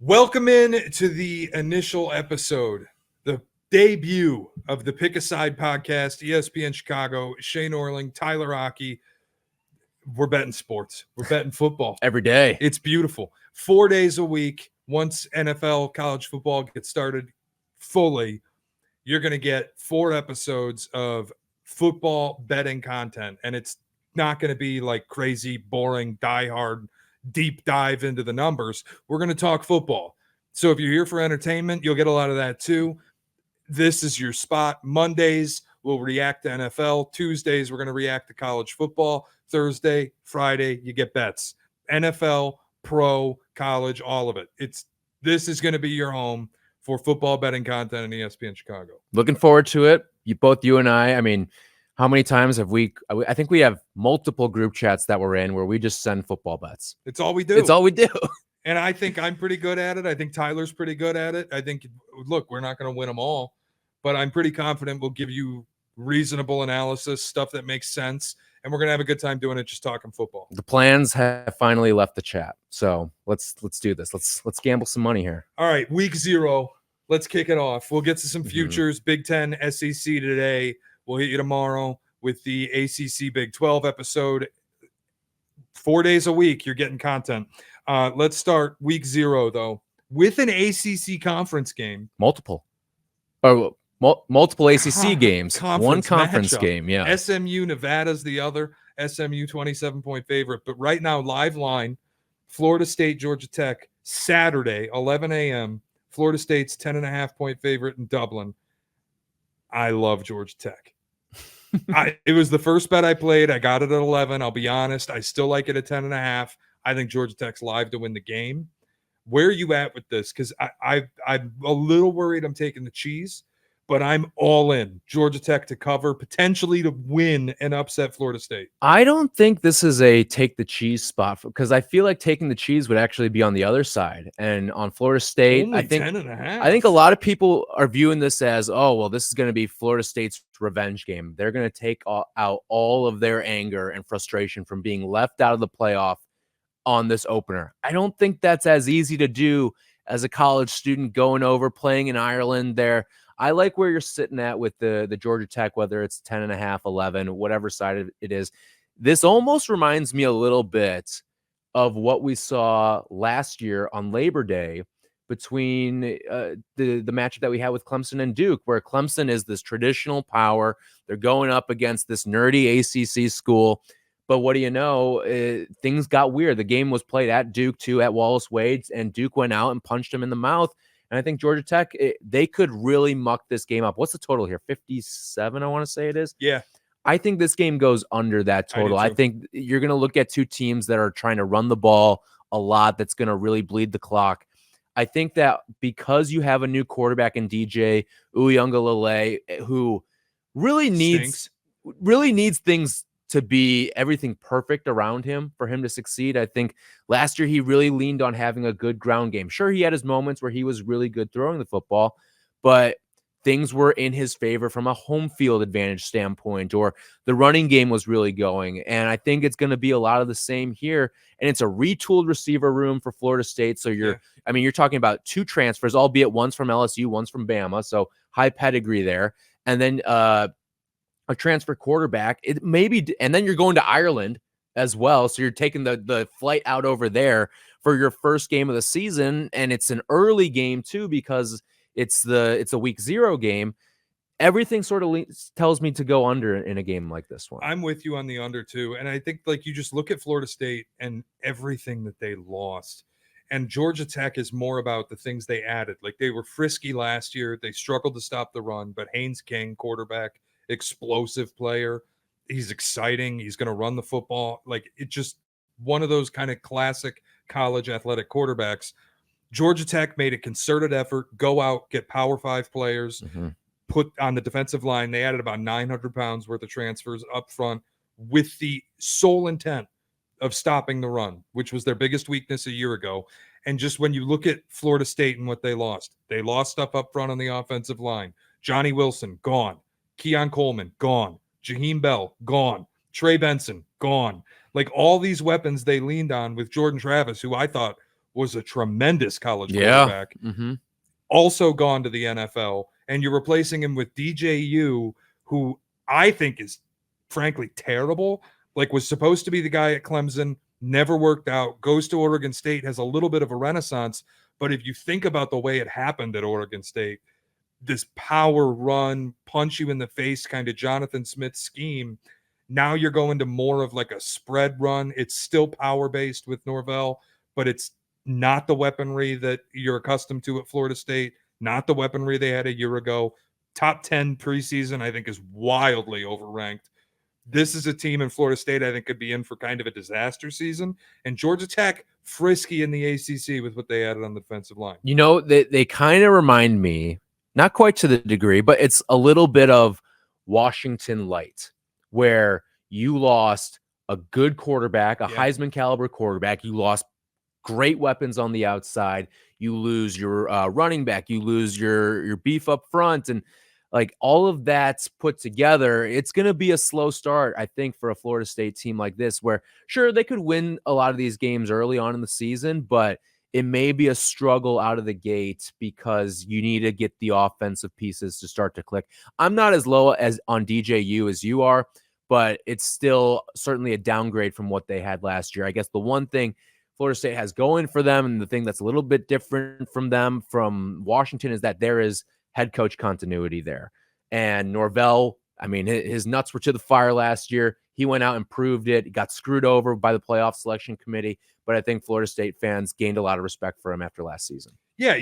Welcome in to the initial episode, the debut of the Pick a Side podcast, ESPN Chicago, Shea Norling, Tyler Aki. We're betting sports. We're betting football. Every day. It's beautiful. 4 days a week. Once NFL, college football gets started fully, you're going to get 4 episodes of football betting content. And it's not going to be like crazy, boring, diehard, deep dive into the numbers. We're going to talk football. So if you're here for entertainment, you'll get a lot of that too. This is your spot. Mondays, we'll react to NFL. Tuesdays, we're going to react to college football. Thursday, Friday, you get bets. NFL, pro, college, all of it. This is going to be your home for football betting content in ESPN Chicago. Looking forward to it. You and I mean, how many times have I think we have multiple group chats that we're in where we just send football bets. It's all we do. It's all we do. And I think I'm pretty good at it. I think Tyler's pretty good at it. I think, look, we're not going to win them all, but I'm pretty confident we'll give you reasonable analysis, stuff that makes sense. And we're going to have a good time doing it, just talking football. The plans have finally left the chat. So let's do this. Let's gamble some money here. All right, week 0. Let's kick it off. We'll get to some futures. Big Ten, SEC today. We'll hit you tomorrow with the ACC Big 12 episode. 4 days a week, you're getting content. Let's start week 0, though, with an ACC conference game. Multiple ACC games. One conference matchup. game, yeah. SMU, Nevada's the other. SMU 27-point favorite. But right now, live line, Florida State, Georgia Tech, Saturday, 11 a.m. Florida State's 10.5-point favorite in Dublin. I love Georgia Tech. It was the first bet I played. I got it at 11. I'll be honest. I still like it at 10.5. I think Georgia Tech's live to win the game. Where are you at with this? Because I'm a little worried I'm taking the cheese, but I'm all in. Georgia Tech to cover, potentially to win and upset Florida State. I don't think this is a take the cheese spot because I feel like taking the cheese would actually be on the other side. And on Florida State, Only I think 10.5. I think a lot of people are viewing this as, oh, well, this is going to be Florida State's revenge game. They're going to take out all of their anger and frustration from being left out of the playoff on this opener. I don't think that's as easy to do as a college student going over playing in Ireland there. I like where you're sitting at with the Georgia Tech, whether it's 10.5, 11, whatever side it is. This almost reminds me a little bit of what we saw last year on Labor Day between the matchup that we had with Clemson and Duke, where Clemson is this traditional power. They're going up against this nerdy ACC school. But what do you know? Things got weird. The game was played at Duke, too, at Wallace Wade, and Duke went out and punched him in the mouth. And I think Georgia Tech, they could really muck this game up. What's the total here? 57, I want to say it is? Yeah. I think this game goes under that total. I think you're going to look at two teams that are trying to run the ball a lot. That's going to really bleed the clock. I think that because you have a new quarterback in DJ Uiagalelei, who really needs things to be everything perfect around him for him to succeed. I think last year he really leaned on having a good ground game. Sure, he had his moments where he was really good throwing the football, but things were in his favor from a home field advantage standpoint, or the running game was really going. And I think it's going to be a lot of the same here. And it's a retooled receiver room for Florida State. So you're talking about 2 transfers, albeit one's from LSU, one's from Bama. So high pedigree there. And then, a transfer quarterback, and then you're going to Ireland as well. So you're taking the flight out over there for your first game of the season. And it's an early game too, because it's a week 0 game. Everything sort of tells me to go under in a game like this one. I'm with you on the under too. And I think like you just look at Florida State and everything that they lost. And Georgia Tech is more about the things they added. Like they were frisky last year. They struggled to stop the run, but Haynes King, quarterback, explosive player. He's exciting. He's going to run the football. Like it's just one of those kind of classic college athletic quarterbacks. Georgia Tech made a concerted effort, go out, get Power 5 players, put on the defensive line. They added about 900 pounds worth of transfers up front with the sole intent of stopping the run, which was their biggest weakness a year ago. And just when you look at Florida State and what they lost stuff up front on the offensive line. Johnny Wilson, gone. Keon Coleman, gone. Jaheim Bell, gone. Trey Benson, gone. Like all these weapons they leaned on with Jordan Travis, who I thought was a tremendous college Yeah. quarterback, Mm-hmm. also gone to the NFL, and you're replacing him with DJU, who I think is frankly terrible. Like, was supposed to be the guy at Clemson, never worked out, goes to Oregon State, has a little bit of a renaissance. But if you think about the way it happened at Oregon State, this power run, punch you in the face kind of Jonathan Smith scheme, now you're going to more of like a spread run. It's still power based with Norvell, but it's not the weaponry that you're accustomed to at Florida State, not the weaponry they had a year ago. Top 10 preseason, I think, is wildly overranked. This is a team in Florida State I think could be in for kind of a disaster season. And Georgia Tech, frisky in the ACC with what they added on the defensive line. You know, they kind of remind me, not quite to the degree, but it's a little bit of Washington light, where you lost a good quarterback, a Heisman caliber quarterback. You lost great weapons on the outside. You lose your running back. You lose your beef up front, and like all of that's put together, it's going to be a slow start, I think, for a Florida State team like this, where sure they could win a lot of these games early on in the season, but it may be a struggle out of the gate because you need to get the offensive pieces to start to click. I'm not as low as on DJU as you are, but it's still certainly a downgrade from what they had last year. I guess the one thing Florida State has going for them, and the thing that's a little bit different from them from Washington, is that there is head coach continuity there. And Norvell, I mean, his nuts were to the fire last year. He went out and proved it. He got screwed over by the playoff selection committee, but I think Florida State fans gained a lot of respect for him after last season. Yeah,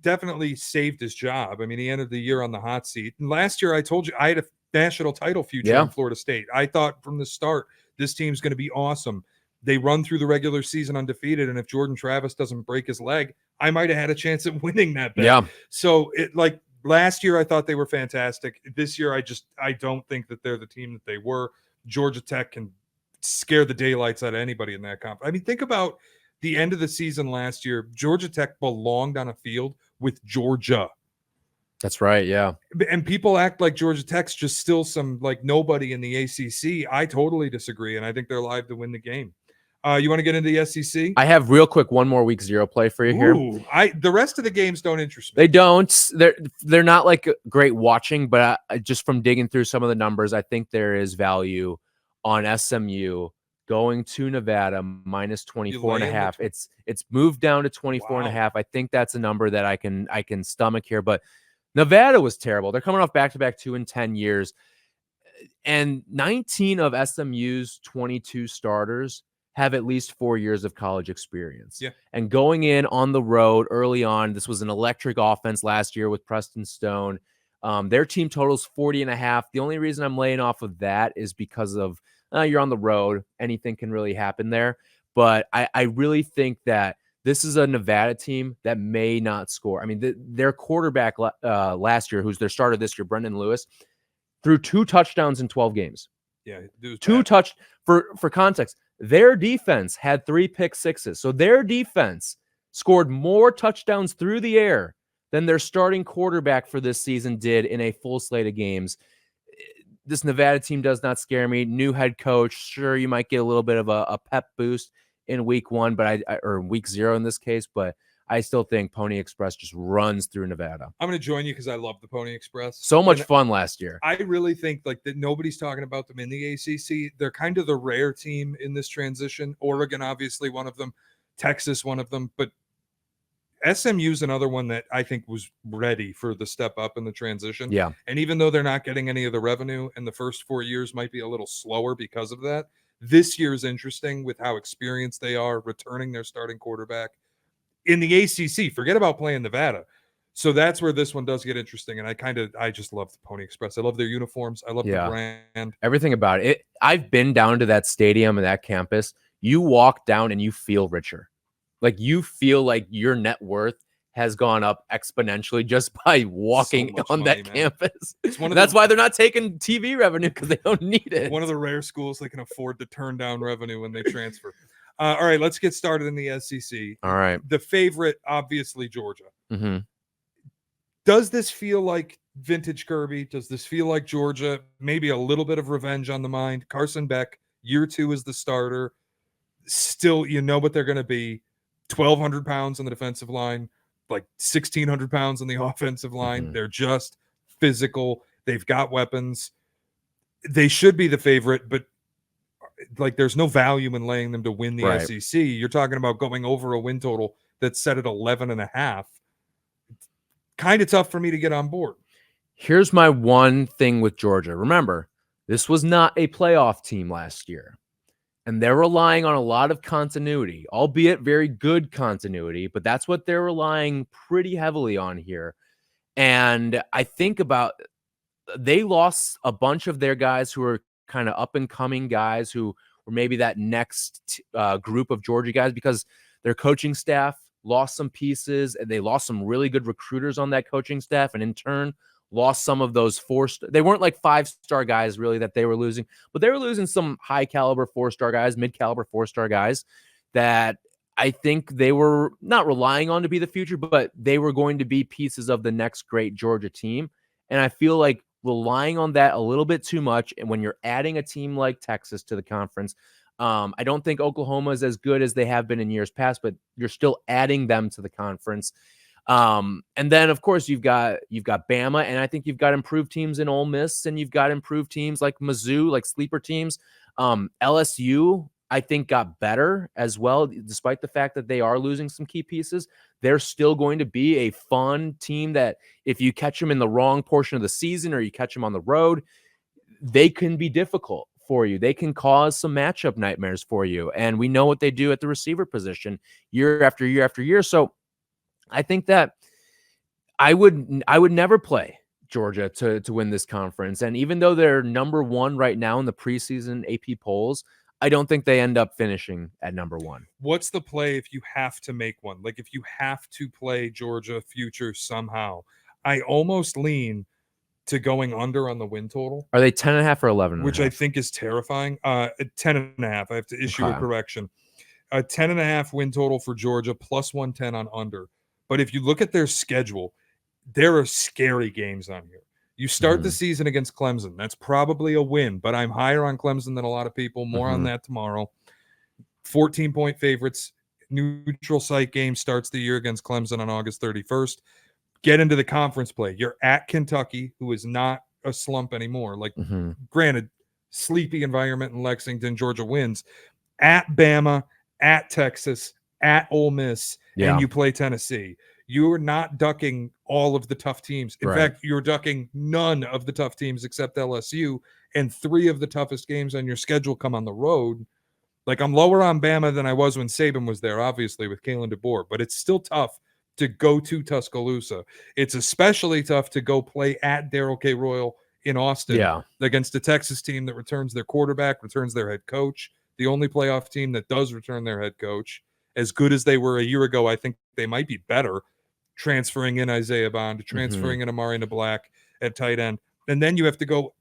definitely saved his job. I mean, he ended the year on the hot seat. And last year, I told you I had a national title future in Florida State. I thought from the start, this team's going to be awesome. They run through the regular season undefeated, and if Jordan Travis doesn't break his leg, I might have had a chance at winning that bet. Yeah. So like last year, I thought they were fantastic. This year, I don't think that they're the team that they were. Georgia Tech can scare the daylights out of anybody in that comp. I mean, think about the end of the season last year. Georgia Tech belonged on a field with Georgia. That's right, yeah. And people act like Georgia Tech's just still some like nobody in the ACC. I totally disagree, and I think they're live to win the game. You want to get into the SEC? I have real quick one more week zero play for you here. The rest of the games don't interest me. They don't. They're not like great watching, but just from digging through some of the numbers, I think there is value on SMU going to Nevada minus 24.5. It's moved down to 24.5. I think that's a number that I can stomach here, but Nevada was terrible. They're coming off back-to-back 2-10 years, and 19 of SMU's 22 starters have at least 4 years of college experience. Yeah. And going in on the road early on, this was an electric offense last year with Preston Stone. Their team totals 40.5. The only reason I'm laying off of that is because of you're on the road. Anything can really happen there. But I really think that this is a Nevada team that may not score. I mean, their quarterback last year, who's their starter this year, Brendan Lewis, threw 2 touchdowns in 12 games. Yeah, for context, their defense had 3 pick sixes. So their defense scored more touchdowns through the air than their starting quarterback for this season did in a full slate of games. This Nevada team does not scare me. New head coach. Sure, you might get a little bit of a pep boost in week 1, but or week 0 in this case, but I still think Pony Express just runs through Nevada. I'm going to join you because I love the Pony Express. So much fun last year. I really think like that nobody's talking about them in the ACC. They're kind of the rare team in this transition. Oregon, obviously, one of them. Texas, one of them. But SMU's another one that I think was ready for the step up in the transition. Yeah. And even though they're not getting any of the revenue and the first 4 years might be a little slower because of that, this year is interesting with how experienced they are, returning their starting quarterback. In the ACC, forget about playing Nevada. So that's where this one does get interesting. And I just love the Pony Express. I love their uniforms. I love the brand. Everything about it. I've been down to that stadium and that campus. You walk down and you feel richer. Like you feel like your net worth has gone up exponentially just by walking on that campus. That's why they're not taking TV revenue, because they don't need it. One of the rare schools they can afford to turn down revenue when they transfer. All right, let's get started in the SEC. All right. The favorite, obviously, Georgia. Mm-hmm. Does this feel like vintage Kirby? Does this feel like Georgia? Maybe a little bit of revenge on the mind. Carson Beck, year 2 as the starter. Still, you know what they're going to be. 1,200 pounds on the defensive line, like 1,600 pounds on the offensive line. They're just physical. They've got weapons. They should be the favorite, but like there's no value in laying them to win the SEC. You're talking about going over a win total that's set at 11.5. Kind of tough for me to get on board. Here's my one thing with Georgia. Remember, this was not a playoff team last year, and they're relying on a lot of continuity, albeit very good continuity, but that's what they're relying pretty heavily on here. And I think about they lost a bunch of their guys who are kind of up and coming guys who were maybe that next group of Georgia guys because their coaching staff lost some pieces and they lost some really good recruiters on that coaching staff. And in turn, lost some of those they weren't like 5-star guys really that they were losing, but they were losing some high caliber 4-star guys, mid caliber 4-star guys that I think they were not relying on to be the future, but they were going to be pieces of the next great Georgia team. And I feel like relying on that a little bit too much. And when you're adding a team like Texas to the conference, I don't think Oklahoma is as good as they have been in years past, but you're still adding them to the conference. And then of course you've got Bama, and I think you've got improved teams in Ole Miss, and you've got improved teams like Mizzou, like sleeper teams. LSU, I think, got better as well, despite the fact that they are losing some key pieces. They're still going to be a fun team that if you catch them in the wrong portion of the season or you catch them on the road, they can be difficult for you. They can cause some matchup nightmares for you. And we know what they do at the receiver position year after year after year. So I think that I would never play Georgia to win this conference. And even though they're number one right now in the preseason AP polls, I don't think they end up finishing at number one. What's the play if you have to make one? Like if you have to play Georgia future somehow, I almost lean to going under on the win total. Are they 10.5 or 11? Which I think is terrifying. 10.5. I have to issue a correction. A 10.5 win total for Georgia, plus 110 on under. But if you look at their schedule, there are scary games on here. You start the season against Clemson. That's probably a win, but I'm higher on Clemson than a lot of people. More on that tomorrow. 14-point favorites. Neutral site game starts the year against Clemson on August 31st. Get into the conference play. You're at Kentucky, who is not a slump anymore. Like, granted, sleepy environment in Lexington, Georgia wins. At Bama, at Texas, at Ole Miss, and you play Tennessee. You're not ducking all of the tough teams. In fact, you're ducking none of the tough teams except LSU, and 3 of the toughest games on your schedule come on the road. Like, I'm lower on Bama than I was when Saban was there, obviously, with Kalen DeBoer, but it's still tough to go to Tuscaloosa. It's especially tough to go play at Darrell K. Royal in Austin against a Texas team that returns their quarterback, returns their head coach, the only playoff team that does return their head coach. As good as they were a year ago, I think they might be better, transferring in Isaiah Bond, transferring in Amari Nablack at tight end. And then you have to go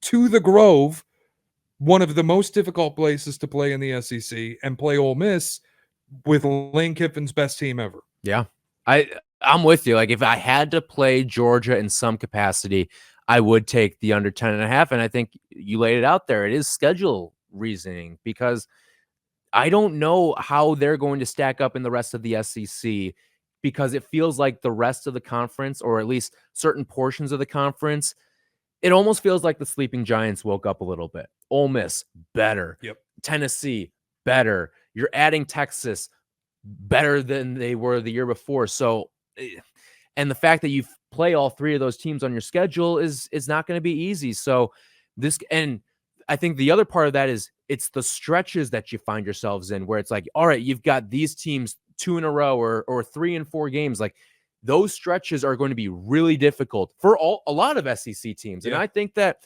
to the Grove, one of the most difficult places to play in the SEC, and play Ole Miss with Lane Kiffin's best team ever. Yeah. I'm with you. Like, if I had to play Georgia in some capacity, I would take the under 10.5. And I think you laid it out there. It is schedule reasoning, because I don't know how they're going to stack up in the rest of the SEC, because it feels like the rest of the conference, or at least certain portions of the conference, it almost feels like the sleeping giants woke up a little bit. Ole Miss, better. Tennessee, better. You're adding Texas, better than they were the year before. So, and the fact that you play all 3 of those teams on your schedule is not going to be easy. So and I think the other part of that is it's the stretches that you find yourselves in, where it's like, all right, you've got these teams 2 in a row or 3 and 4 games. Like, those stretches are going to be really difficult for a lot of SEC teams. And I think that,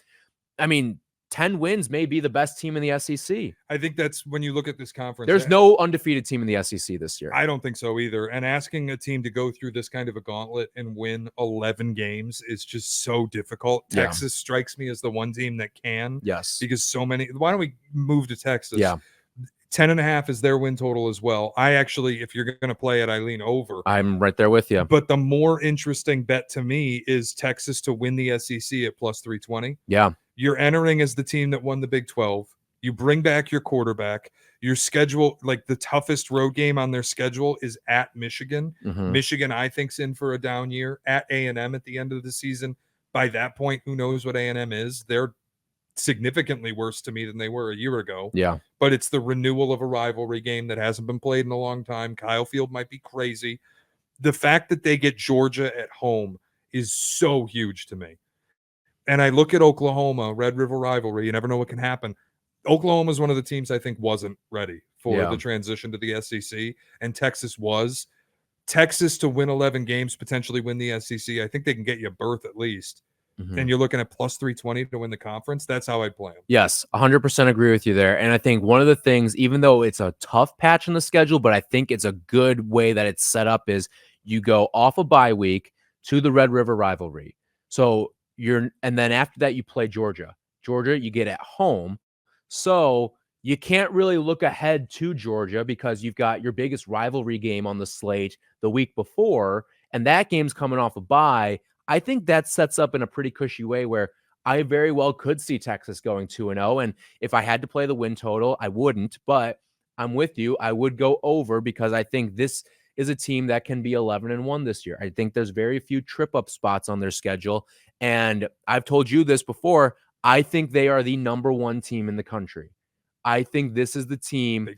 10 wins may be the best team in the SEC. I think that's when you look at this conference. There's no undefeated team in the SEC this year. I don't think so either. And asking a team to go through this kind of a gauntlet and win 11 games is just so difficult. Texas strikes me as the one team that can. Yes. Because so many. Why don't we move to Texas? 10.5 is their win total as well. I actually, if you're going to play it, I lean over. I'm right there with you. But the more interesting bet to me is Texas to win the SEC at plus 320. Yeah. You're entering as the team that won the Big 12. You bring back your quarterback. Your schedule, like the toughest road game on their schedule, is at Michigan. Mhm. Michigan, I think's in for a down year. At A&M at the end of the season. By that point, who knows what A&M is? They're significantly worse to me than they were a year ago. Yeah. But it's the renewal of a rivalry game that hasn't been played in a long time. Kyle Field might be crazy. The fact that they get Georgia at home is so huge to me. And I look at Oklahoma, Red River rivalry. You never know what can happen. Oklahoma is one of the teams I think wasn't ready for Yeah. the transition to the SEC, and Texas was. Texas to win 11 games, potentially win the SEC. I think they can get you a berth at least. Mhm. And you're looking at plus 320 to win the conference. That's how I'd play them. Yes, 100% agree with you there. And I think one of the things, even though it's a tough patch in the schedule, but I think it's a good way that it's set up, is you go off a bye week to the Red River rivalry. So and then after that, you play Georgia. Georgia, you get at home. So you can't really look ahead to Georgia because you've got your biggest rivalry game on the slate the week before, and that game's coming off a bye. I think that sets up in a pretty cushy way where I very well could see Texas going 2-0. And if I had to play the win total, I wouldn't, but I'm with you. I would go over because I think this is a team that can be 11-1 this year. I think there's very few trip up spots on their schedule. And I've told you this before. I think they are the number one team in the country. I think this is the team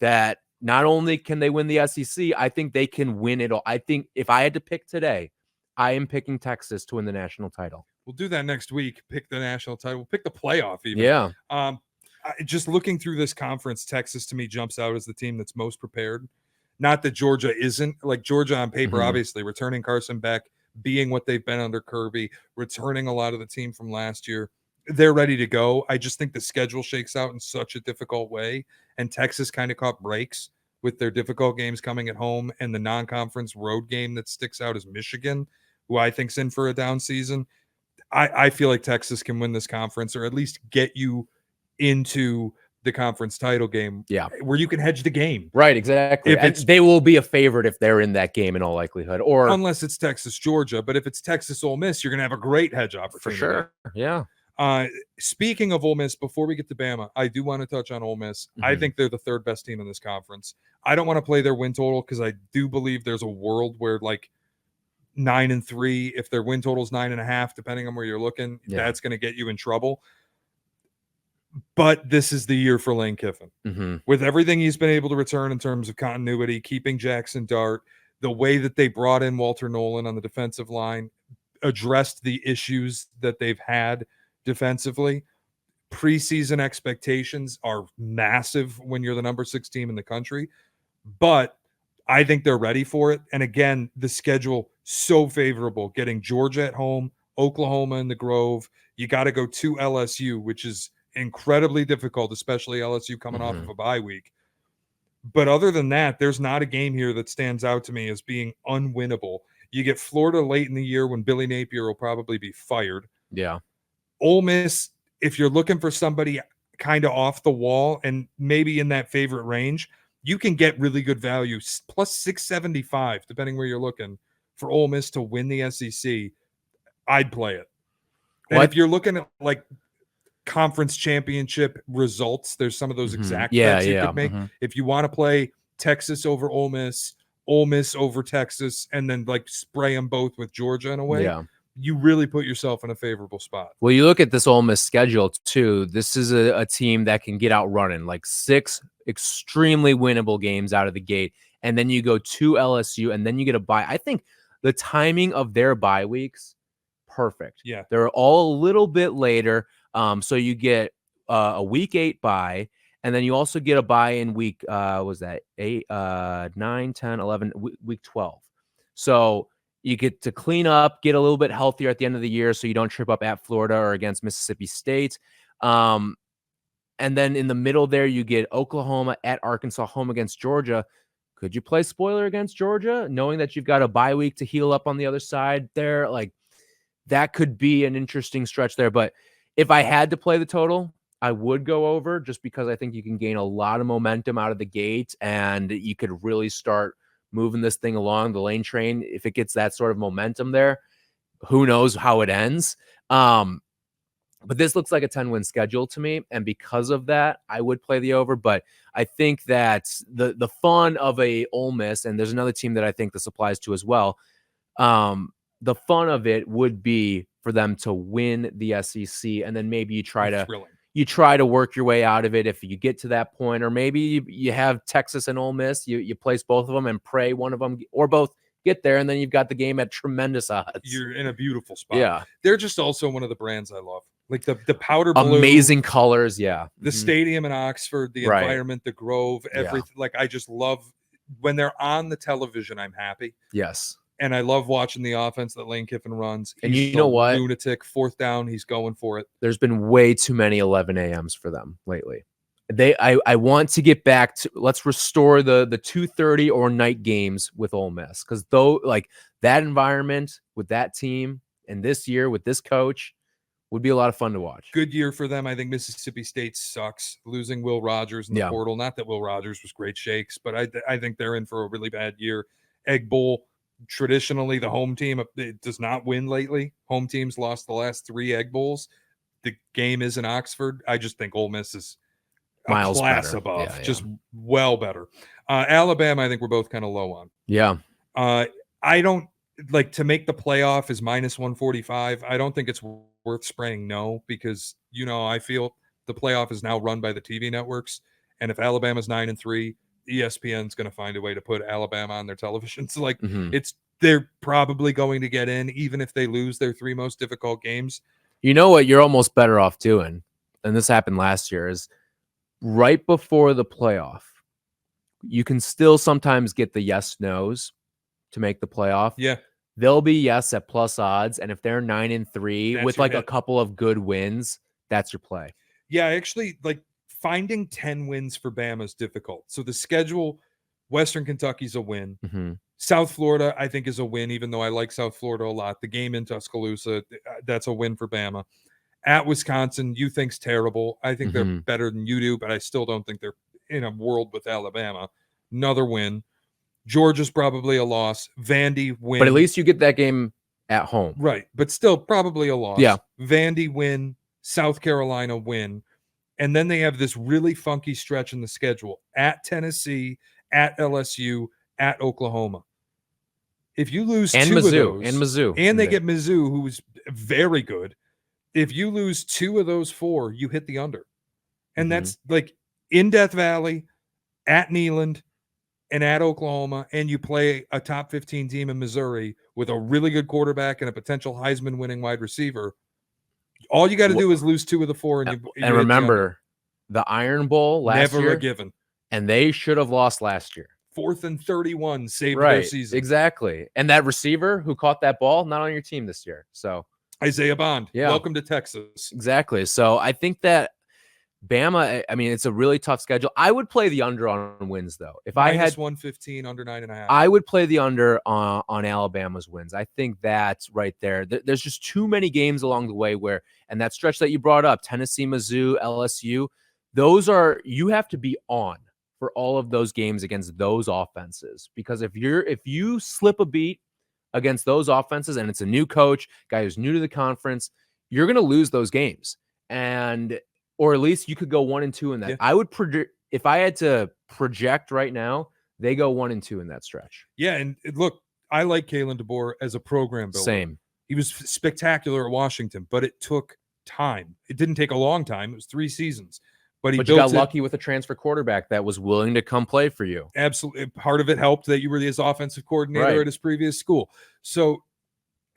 that not only can they win the SEC, I think they can win it all. I think if I had to pick today, I am picking Texas to win the national title. We'll do that next week. Pick the national title. We'll pick the playoff even. Yeah. Just looking through this conference, Texas to me jumps out as the team that's most prepared. Not that Georgia isn't. Like Georgia on paper, obviously, returning Carson Beck, being what they've been under Kirby, returning a lot of the team from last year. They're ready to go. I just think the schedule shakes out in such a difficult way. And Texas kind of caught breaks with their difficult games coming at home. And the non-conference road game that sticks out is Michigan, who I think's in for a down season. I feel like Texas can win this conference, or at least get you into the conference title game, where you can hedge the game. Right, exactly. And they will be a favorite if they're in that game in all likelihood, or unless it's Texas, Georgia. But if it's Texas, Ole Miss, you're going to have a great hedge opportunity. For sure. Yeah. Speaking of Ole Miss, before we get to Bama, I do want to touch on Ole Miss. I think they're the third best team in this conference. I don't want to play their win total because I do believe there's a world where like 9-3, if their win total is 9.5, depending on where you're looking, that's going to get you in trouble. But this is the year for Lane Kiffin. With everything he's been able to return in terms of continuity, keeping Jackson Dart, the way that they brought in Walter Nolan on the defensive line, addressed the issues that they've had defensively. Preseason expectations are massive when you're the number 6 team in the country. But I think they're ready for it. And again, the schedule so favorable, getting Georgia at home, Oklahoma in the Grove. You got to go to LSU, which is incredibly difficult, especially LSU coming off of a bye week. But other than that, there's not a game here that stands out to me as being unwinnable. You get Florida late in the year when Billy Napier will probably be fired. Yeah. Ole Miss, if you're looking for somebody kind of off the wall and maybe in that favorite range, you can get really good value, plus 675, depending where you're looking, for Ole Miss to win the SEC. I'd play it. And if you're looking at like conference championship results, there's some of those exact bets you could make. If you want to play Texas over Ole Miss over Texas, and then like spray them both with Georgia in a way, you really put yourself in a favorable spot. Well, you look at this Ole Miss schedule too. This is a team that can get out running, like 6 extremely winnable games out of the gate. And then you go to LSU, and then you get a bye. I think the timing of their bye weeks, perfect. Yeah. They're all a little bit later. So you get a week 8 bye, and then you also get a bye in week, was that 8, 9, 10, 11, week 12. So you get to clean up, get a little bit healthier at the end of the year so you don't trip up at Florida or against Mississippi State. And then in the middle there, you get Oklahoma at Arkansas, home against Georgia. Could you play spoiler against Georgia, knowing that you've got a bye week to heal up on the other side there? Like, that could be an interesting stretch there. But if I had to play the total, I would go over, just because I think you can gain a lot of momentum out of the gate, and you could really start moving this thing along the Lane train. If it gets that sort of momentum there, who knows how it ends. But this looks like a 10-win schedule to me, and because of that, I would play the over. But I think that the fun of a Ole Miss, and there's another team that I think this applies to as well. The fun of it would be for them to win the SEC, and then maybe you try to work your way out of it if you get to that point, or maybe you have Texas and Ole Miss, you place both of them and pray one of them or both get there, and then you've got the game at tremendous odds. You're in a beautiful spot. Yeah, they're just also one of the brands I love. Like the powder blue, amazing colors. Yeah, the stadium in Oxford, the environment, the Grove, everything. Like I just love when they're on the television. I'm happy. Yes. And I love watching the offense that Lane Kiffin runs. And you know what? Lunatic, fourth down, he's going for it. There's been way too many 11 a.m.s for them lately. I want to get back to, let's restore the 2:30 or night games with Ole Miss, because though like that environment with that team and this year with this coach would be a lot of fun to watch. Good year for them. I think Mississippi State sucks, losing Will Rogers in the portal. Not that Will Rogers was great shakes, but I think they're in for a really bad year. Egg Bowl. Traditionally, the home team, it does not win lately. Home teams lost the last 3 Egg Bowls. The game is in Oxford. I just think Ole Miss is miles class better. above, just well better. Alabama, I think we're both kind of low on. Yeah. I don't like to make the playoff is -145. I don't think it's worth spraying no, because I feel the playoff is now run by the TV networks, and if Alabama's 9-3. ESPN's going to find a way to put Alabama on their television. So they're probably going to get in, even if they lose their 3 most difficult games. You know what you're almost better off doing, and this happened last year, is right before the playoff, you can still sometimes get the yes no's to make the playoff. Yeah. They'll be yes at plus odds, and if they're 9-3 with like a couple of good wins, that's your play. Yeah, actually, like finding 10 wins for Bama is difficult. So the schedule, Western Kentucky's a win. Mm-hmm. South Florida, I think, is a win, even though I like South Florida a lot. The game in Tuscaloosa, that's a win for Bama. At Wisconsin, you think's terrible. I think they're better than you do, but I still don't think they're in a world with Alabama. Another win. Georgia's probably a loss. Vandy win. But at least you get that game at home. Right, but still probably a loss. Yeah. Vandy win. South Carolina win. And then they have this really funky stretch in the schedule at Tennessee, at LSU, at Oklahoma. If you lose and 2 Mizzou, of those, and Mizzou, and they get Mizzou, who's very good. If you lose 2 of those 4, you hit the under. And that's like in Death Valley, at Neyland, and at Oklahoma, and you play a top 15 team in Missouri with a really good quarterback and a potential Heisman winning wide receiver. All you got to do is lose 2 of the 4, and remember the Iron Bowl last year, never a given, and they should have lost last year. 4th and 31 saved their season. Exactly, and that receiver who caught that ball not on your team this year. So Isaiah Bond, welcome to Texas. Exactly. So I think that Bama, I mean, it's a really tough schedule. I would play the under on wins, though. If I had -115, under 9.5, I would play the under on Alabama's wins. I think that's right there. There's just too many games along the way where, and that stretch that you brought up, Tennessee, Mizzou, LSU, those are, you have to be on for all of those games against those offenses, because if you slip a beat against those offenses and it's a new coach, guy who's new to the conference, you're going to lose those games. Or at least you could go 1-2 in that. Yeah. I would predict, if I had to project right now, they go 1-2 in that stretch. Yeah, and look, I like Kalen DeBoer as a program builder. Same. He was spectacular at Washington, but it took time. It didn't take a long time. It was 3 seasons. But you got lucky with a transfer quarterback that was willing to come play for you. Absolutely. Part of it helped that you were his offensive coordinator at his previous school. So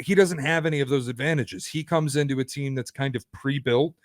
he doesn't have any of those advantages. He comes into a team that's kind of pre-built,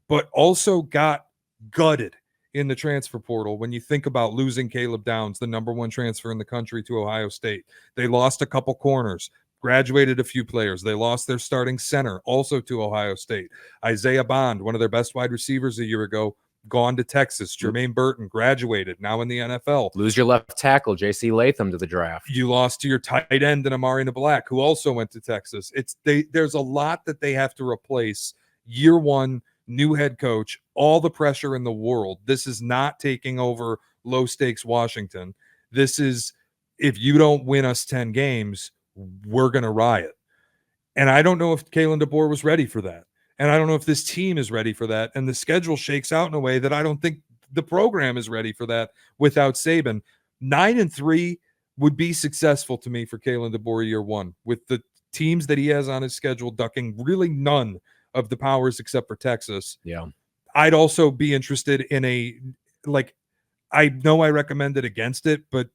but also got gutted in the transfer portal. When you think about losing Caleb Downs, the #1 transfer in the country, to Ohio State, they lost a couple corners, graduated a few players. They lost their starting center also to Ohio State. Isaiah Bond, one of their best wide receivers a year ago, gone to Texas. Jermaine Burton graduated, now in the NFL. Lose your left tackle, J.C. Latham, to the draft. You lost to your tight end and Amari Black, who also went to Texas. There's a lot that they have to replace. Year 1, new head coach, all the pressure in the world. This is not taking over low stakes Washington. This is, if you don't win us 10 games, we're going to riot. And I don't know if Kalen DeBoer was ready for that. And I don't know if this team is ready for that. And the schedule shakes out in a way that I don't think the program is ready for that without Saban. 9-3 would be successful to me for Kalen DeBoer year one, with the teams that he has on his schedule ducking really none of the powers except for Texas. Yeah. I'd also be interested in I know I recommended against it, but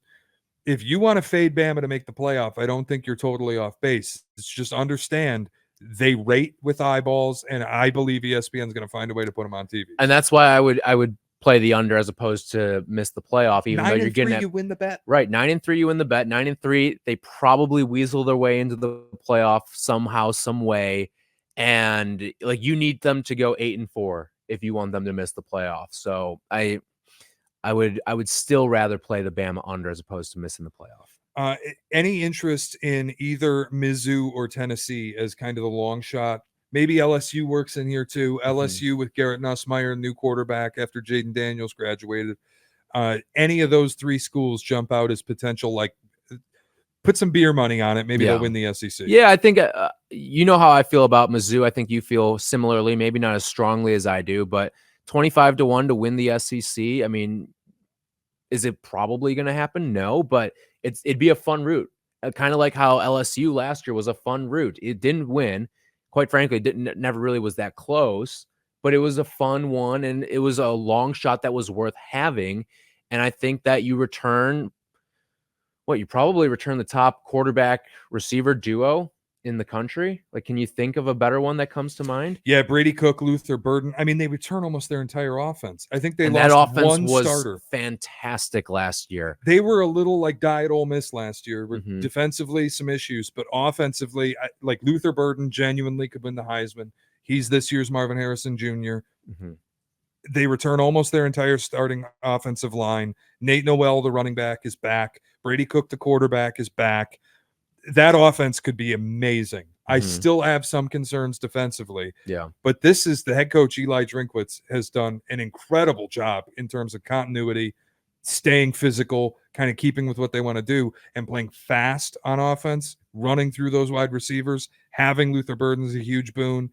if you want to fade Bama to make the playoff, I don't think you're totally off base. It's just understand they rate with eyeballs, and I believe ESPN is going to find a way to put them on TV. And that's why I would play the under as opposed to miss the playoff, even though you're getting you win the bet. Right, 9-3, you win the bet. 9-3, they probably weasel their way into the playoff somehow, some way, and like you need them to go 8-4 if you want them to miss the playoff. So I would still rather play the Bama under as opposed to missing the playoff. Any interest in either Mizzou or Tennessee as kind of the long shot? Maybe LSU works in here too. LSU with Garrett Nussmeier, new quarterback after Jaden Daniels graduated. Any of those three schools jump out as potential, like put some beer money on it. Maybe they'll win the SEC. Yeah, I think you know how I feel about Mizzou. I think you feel similarly, maybe not as strongly as I do, but 25-1 to win the SEC. I mean, is it probably going to happen? No, but it'd be a fun route. Kind of like how LSU last year was a fun route. It didn't win. Quite frankly, never really was that close, but it was a fun one, and it was a long shot that was worth having. And I think that you probably return the top quarterback receiver duo in the country. Like, can you think of a better one that comes to mind? Yeah, Brady Cook, Luther Burden. I mean, they return almost their entire offense. I think they that lost offense one was starter. Fantastic last year. They were a little like Diet Ole Miss last year. Defensively, some issues, but offensively, like Luther Burden genuinely could win the Heisman. He's this year's Marvin Harrison Jr. They return almost their entire starting offensive line. Nate Noel, the running back, is back. Brady Cook, the quarterback, is back. That offense could be amazing. I still have some concerns defensively. Yeah. But this is the head coach, Eli Drinkwitz, has done an incredible job in terms of continuity, staying physical, kind of keeping with what they want to do, and playing fast on offense, running through those wide receivers. Having Luther Burden is a huge boon.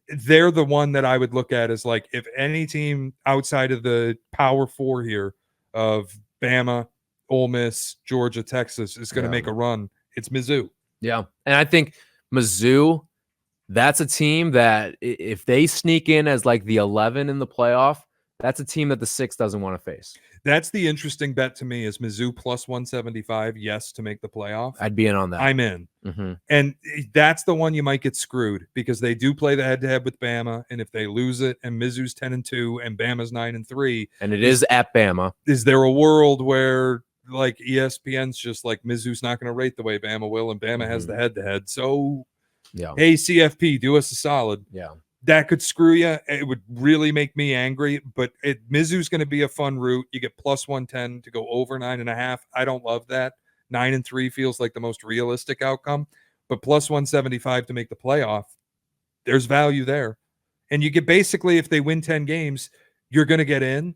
They're the one that I would look at as like, if any team outside of the Power Four here of Bama, Ole Miss, Georgia, Texas is going to make a run, it's Mizzou. Yeah. And I think Mizzou, that's a team that if they sneak in as like the 11 in the playoff, that's a team that the 6 doesn't want to face. That's the interesting bet to me, is Mizzou plus 175, yes, to make the playoff. I'd be in on that. I'm in. And that's the one you might get screwed, because they do play the head-to-head with Bama, and if they lose it and Mizzou's 10-2 and Bama's 9-3, and it is at Bama, is there a world where like ESPN's just like, Mizzou's not going to rate the way Bama will, and Bama has the head-to-head, so hey, CFP, do us a solid. That could screw you. It would really make me angry, but Mizzou's going to be a fun route. You get plus 110 to go over 9.5. I don't love that. 9-3 feels like the most realistic outcome, but plus 175 to make the playoff, there's value there. And you get basically, if they win 10 games, you're going to get in.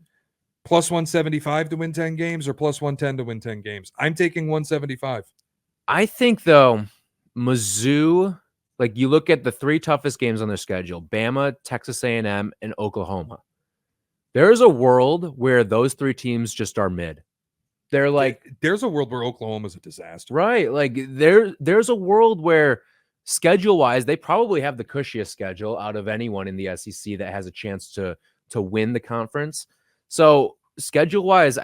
Plus 175 to win 10 games or plus 110 to win 10 games. I'm taking 175. I think, though, Mizzou, like you look at the 3 toughest games on their schedule, Bama, Texas A&M, and Oklahoma. There is a world where those 3 teams just are mid. They're like, there's a world where Oklahoma's a disaster. Right. Like there's a world where schedule-wise, they probably have the cushiest schedule out of anyone in the SEC that has a chance to win the conference. So schedule-wise,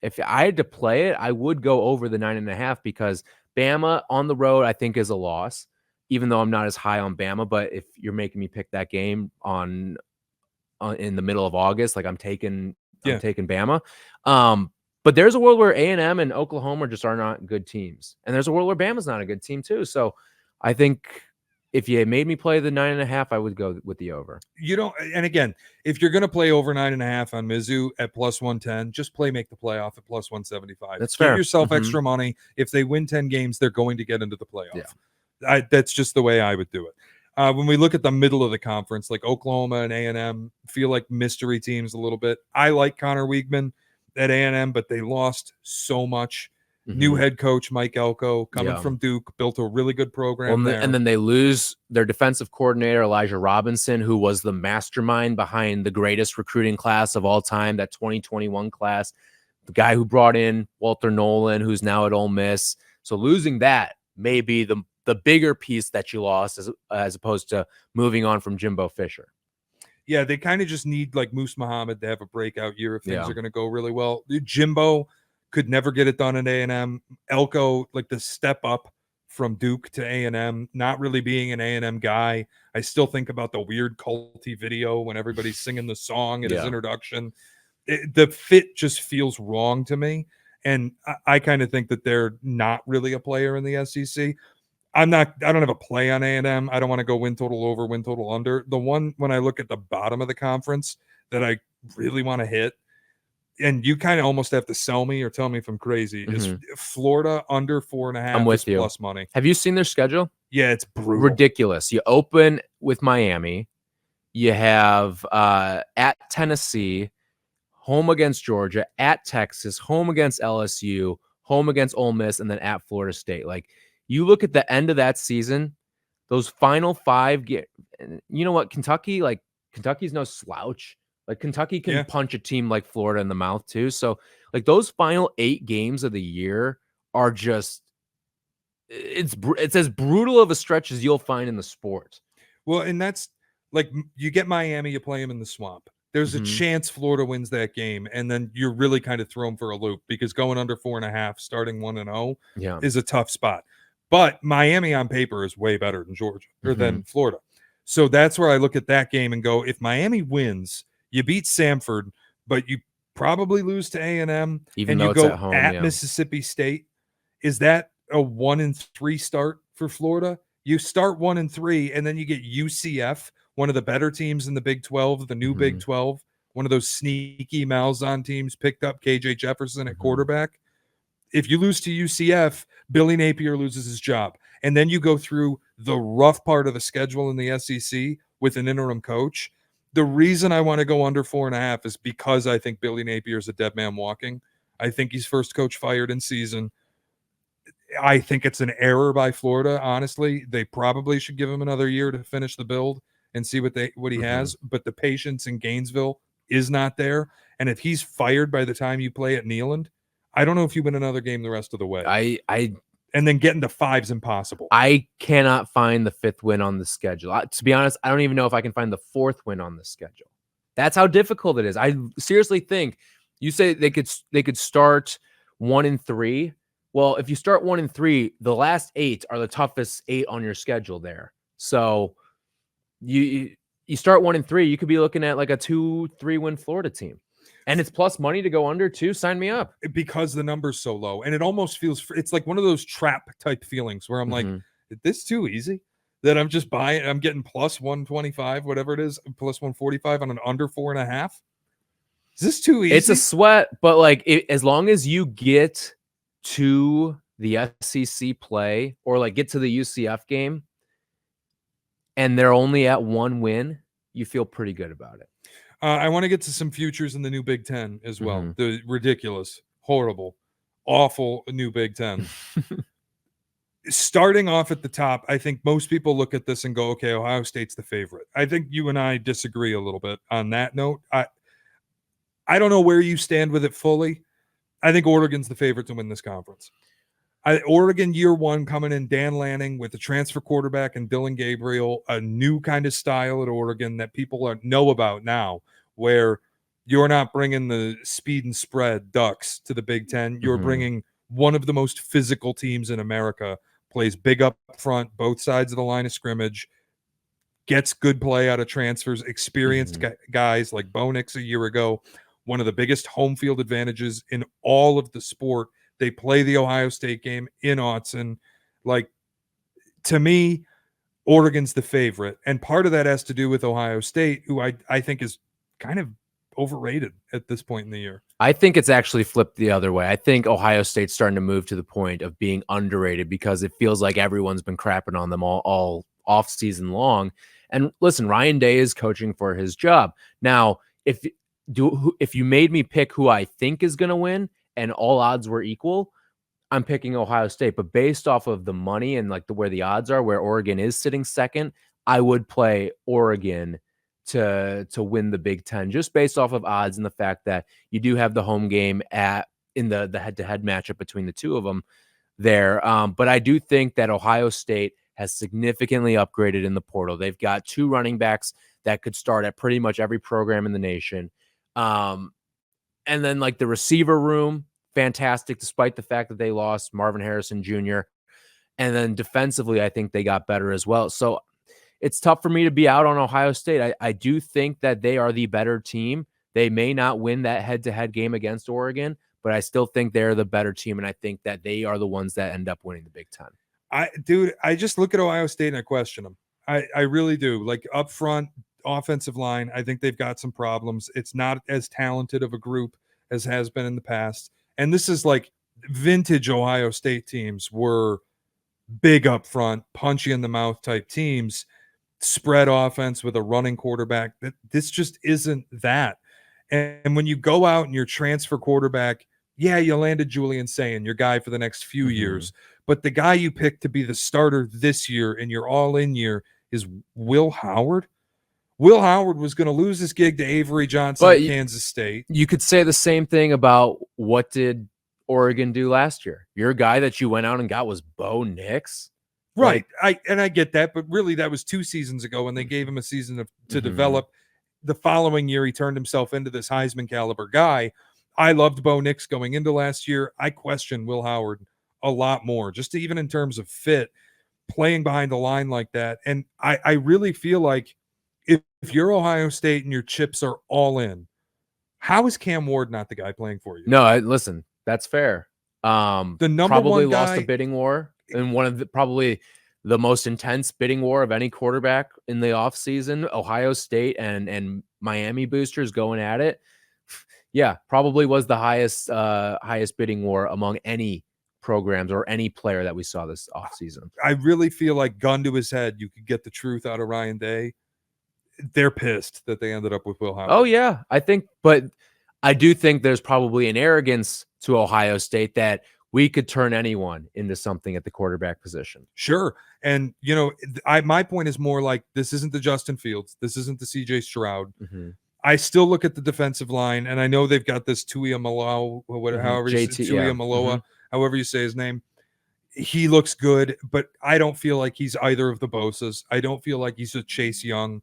if I had to play it, I would go over the 9.5, because Bama on the road, I think, is a loss, even though I'm not as high on Bama. But if you're making me pick that game in the middle of August, like I'm taking Bama. But there's a world where A&M and Oklahoma just are not good teams, and there's a world where Bama's not a good team too. So I think if you made me play the 9.5, I would go with the over. And again, if you're going to play over 9.5 on Mizzou at plus 110, just make the playoff at plus 175. That's fair. Give yourself extra money. If they win 10 games, they're going to get into the playoff. That's just the way I would do it. When we look at the middle of the conference, like Oklahoma and A&M feel like mystery teams a little bit. I like Connor Weigman at A&M, but they lost so much. New head coach Mike Elko coming Yeah. from Duke, built a really good program Well, there. and then they lose their defensive coordinator, Elijah Robinson, who was the mastermind behind the greatest recruiting class of all time, that 2021 class. The guy who brought in Walter Nolan, who's now at Ole Miss. So losing that may be the bigger piece that you lost as opposed to moving on from Jimbo Fisher. Yeah, they kind of just need like Moose Muhammad to have a breakout year if things Yeah. are going to go really well. Jimbo could never get it done at A&M. Elko, like the step up from Duke to A&M, not really being an A&M guy. I still think about the weird culty video when everybody's singing the song at his introduction. The fit just feels wrong to me. And I kind of think that they're not really a player in the SEC. I don't have a play on A&M. I don't want to go win total over, win total under. The one when I look at the bottom of the conference that I really want to hit, and you kind of almost have to sell me or tell me if I'm crazy, is Florida under 4.5. I'm with you. Plus money. Have you seen their schedule? Yeah, it's brutal. Ridiculous. You open with Miami. You have at Tennessee, home against Georgia, at Texas, home against LSU, home against Ole Miss, and then at Florida State. Like, you look at the end of that season, those final 5 you know what, Kentucky's no slouch. Like, Kentucky can punch a team like Florida in the mouth too. So like those final 8 games of the year are just it's as brutal of a stretch as you'll find in the sport. Well, and that's like, you get Miami, you play them in the swamp. There's a chance Florida wins that game, and then you're really kind of thrown for a loop because going under 4.5, starting 1-0 is a tough spot. But Miami on paper is way better than Georgia or than Florida. So that's where I look at that game and go, if Miami wins, you beat Samford, but you probably lose to A&M, even and though you it's go at home, Mississippi State. Is that a 1-3 start for Florida? You start 1-3, and then you get UCF, one of the better teams in the Big 12, the new Big 12, one of those sneaky Malzahn teams, picked up KJ Jefferson at quarterback. If you lose to UCF, Billy Napier loses his job. And then you go through the rough part of the schedule in the SEC with an interim coach. The reason I want to go under 4.5 is because I think Billy Napier is a dead man walking. I think he's first coach fired in season. I think it's an error by Florida, honestly. They probably should give him another year to finish the build and see what he has. But the patience in Gainesville is not there. And if he's fired by the time you play at Neyland, I don't know if you win another game the rest of the way. And then getting to 5's impossible. I cannot find the 5th win on the schedule. To be honest, I don't even know if I can find the 4th win on the schedule. That's how difficult it is. I seriously think you say they could start 1-3. Well, if you start 1-3, the last 8 are the toughest 8 on your schedule there. So you start 1-3, you could be looking at like a 2-3 win Florida team. And it's plus money to go under too. Sign me up. Because the number's so low. And it almost feels, it's like one of those trap type feelings where I'm like, is this too easy? That I'm just buying, I'm getting plus 125, whatever it is, plus 145 on an under 4.5. Is this too easy? It's a sweat, but like as long as you get to the SEC play or like get to the UCF game and they're only at 1 win, you feel pretty good about it. I want to get to some futures in the new Big Ten as well. The ridiculous, horrible, awful new Big Ten. Starting off at the top, I think most people look at this and go, okay, Ohio State's the favorite. I think you and I disagree a little bit on that note. I don't know where you stand with it fully. I think Oregon's the favorite to win this conference. Oregon year 1 coming in, Dan Lanning with the transfer quarterback and Dylan Gabriel, a new kind of style at Oregon that people know about now, where you're not bringing the speed and spread Ducks to the Big Ten. You're bringing one of the most physical teams in America, plays big up front, both sides of the line of scrimmage, gets good play out of transfers, experienced guys like Bo Nix a year ago, one of the biggest home field advantages in all of the sport. They play the Ohio State game in Autzen. Like, to me, Oregon's the favorite. And part of that has to do with Ohio State, who I think is kind of overrated at this point in the year. I think it's actually flipped the other way. I think Ohio State's starting to move to the point of being underrated because it feels like everyone's been crapping on them all off season long. And listen, Ryan Day is coaching for his job. Now, if you made me pick who I think is going to win and all odds were equal, I'm picking Ohio State, but based off of the money and like where the odds are, where Oregon is sitting second, I would play Oregon to win the Big Ten, just based off of odds and the fact that you do have the home game in the head-to-head matchup between the two of them there. But I do think that Ohio State has significantly upgraded in the portal. They've got 2 running backs that could start at pretty much every program in the nation. And then like the receiver room, fantastic, despite the fact that they lost Marvin Harrison Jr. And then defensively, I think they got better as well. So it's tough for me to be out on Ohio State. I do think that they are the better team. They may not win that head-to-head game against Oregon, but I still think they're the better team, and I think that they are the ones that end up winning the Big Ten. I just look at Ohio State and I question them. I really do. Like up front, offensive line, I think they've got some problems. It's not as talented of a group as has been in the past. And this is like vintage Ohio State teams were big up front, punchy in the mouth type teams, spread offense with a running quarterback. This just isn't that. And when you go out and your transfer quarterback, yeah, you landed Julian Sayin, your guy for the next few years. But the guy you picked to be the starter this year in your all-in year is Will Howard. Will Howard was going to lose his gig to Avery Johnson at Kansas State. You could say the same thing about what did Oregon do last year. Your guy that you went out and got was Bo Nix. Right. I get that, but really that was 2 seasons ago, and they gave him a season to develop. The following year, he turned himself into this Heisman caliber guy. I loved Bo Nix going into last year. I question Will Howard a lot more, just even in terms of fit, playing behind the line like that. And I really feel like if you're Ohio State and your chips are all in, how is Cam Ward not the guy playing for you? No, listen, that's fair. The number probably one guy, lost a bidding war in one of probably the most intense bidding war of any quarterback in the offseason. Ohio State and Miami boosters going at it. Yeah, probably was the highest bidding war among any programs or any player that we saw this offseason. I really feel like, gun to his head, you could get the truth out of Ryan Day. They're pissed that they ended up with Will Howard. Oh, yeah, but I do think there's probably an arrogance to Ohio State that we could turn anyone into something at the quarterback position. Sure. And, my point is more like, this isn't the Justin Fields. This isn't the CJ Stroud. I still look at the defensive line, and I know they've got this Tuiamaloa, however you say his name. He looks good, but I don't feel like he's either of the Bosas. I don't feel like he's a Chase Young.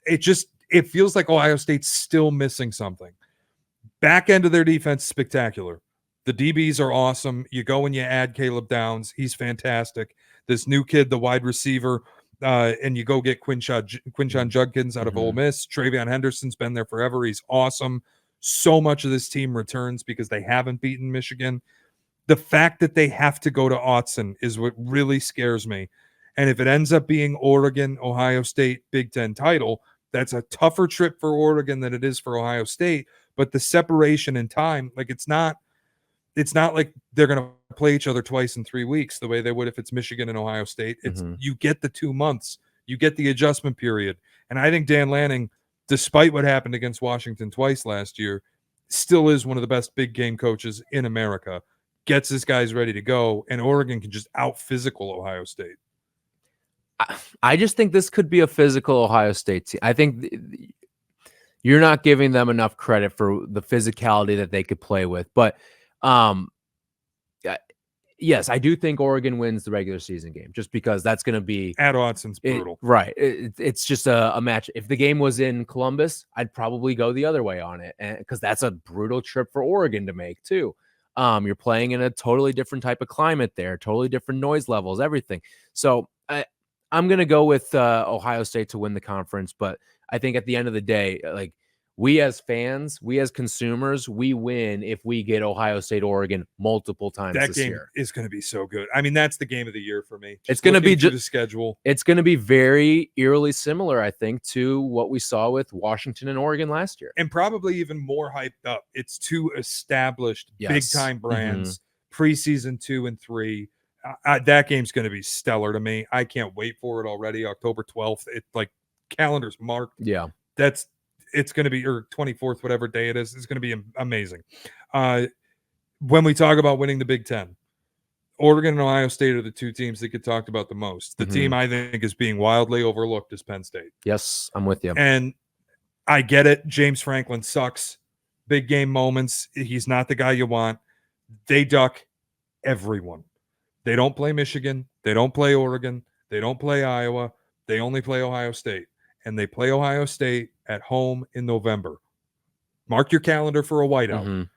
It feels like Ohio State's still missing something. Back end of their defense, spectacular. The DBs are awesome. You go and you add Caleb Downs. He's fantastic. This new kid, the wide receiver, and you go get Quinshon Judkins out of Ole Miss. Travion Henderson's been there forever. He's awesome. So much of this team returns because they haven't beaten Michigan. The fact that they have to go to Autzen is what really scares me. And if it ends up being Oregon, Ohio State, Big Ten title, that's a tougher trip for Oregon than it is for Ohio State. But the separation in time, like it's not like they're going to play each other twice in 3 weeks the way they would if it's Michigan and Ohio State. It's you get the 2 months, you get the adjustment period. And I think Dan Lanning, despite what happened against Washington twice last year, still is one of the best big game coaches in America. Gets his guys ready to go, and Oregon can just out physical Ohio State. I just think this could be a physical Ohio State team. I think you're not giving them enough credit for the physicality that they could play with. But yes, I do think Oregon wins the regular season game just because that's going to be at Autzon's brutal. Right. It's just a match. If the game was in Columbus, I'd probably go the other way on it, because that's a brutal trip for Oregon to make too. You're playing in a totally different type of climate there, totally different noise levels, everything. So I'm going to go with Ohio State to win the conference. But I think at the end of the day, like we as fans, we as consumers, we win if we get Ohio State, Oregon multiple times this year. That game is going to be so good. I mean, that's the game of the year for me. It's going to be just the schedule. It's going to be very eerily similar, I think, to what we saw with Washington and Oregon last year. And probably even more hyped up. It's 2 established big-time brands, preseason 2 and 3. That game's going to be stellar to me. I can't wait for it already. October 12th. It's like calendar's marked. Yeah. It's going to be, or 24th, whatever day it is. It's going to be amazing. When we talk about winning the Big Ten, Oregon and Ohio State are the two teams that get talked about the most. The team I think is being wildly overlooked is Penn State. Yes, I'm with you. And I get it. James Franklin sucks. Big game moments. He's not the guy you want. They duck everyone. They don't play Michigan. They don't play Oregon. They don't play Iowa. They only play Ohio State. And they play Ohio State at home in November. Mark your calendar for a whiteout.